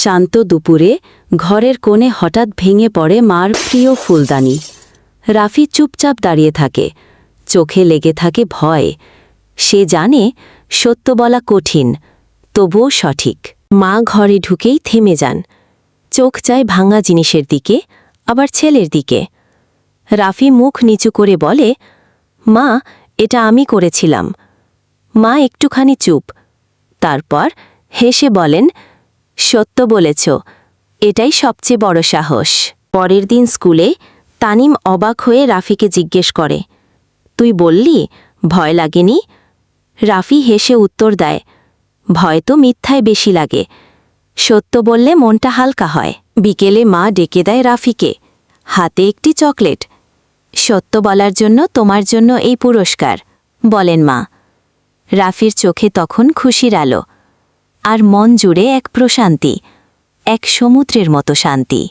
শান্ত দুপুরে ঘরের কোণে হঠাৎ ভেঙে পড়ে মার প্রিয় ফুলদানি। রাফি চুপচাপ দাঁড়িয়ে থাকে, চোখে লেগে থাকে ভয়। সে জানে সত্য বলা কঠিন, তবুও সঠিক। মা ঘরে ঢুকেই থেমে যান, চোখ চায় ভাঙা জিনিসের দিকে, আবার ছেলের দিকে। রাফি মুখ নিচু করে বলে, মা, এটা আমি করেছিলাম। মা একটুখানি চুপ, তারপর হেসে বলেন, সত্য বলেছ, এটাই সবচেয়ে বড় সাহস। পরের দিন স্কুলে তানিম অবাক হয়ে রাফিকে জিজ্ঞেস করে, তুই বললি ভয় লাগেনি? রাফি হেসে উত্তর দেয়, ভয় তো মিথ্যায় বেশি লাগে, সত্য বললে মনটা হালকা হয়। বিকেলে মা ডেকে দেয় রাফিকে, হাতে একটি চকলেট। সত্য বলার জন্য তোমার জন্য এই পুরস্কার, বলেন মা। রাফির চোখে তখন খুশির আলো, আর মন জুড়ে এক প্রশান্তি, এক সমুদ্রের মতো শান্তি।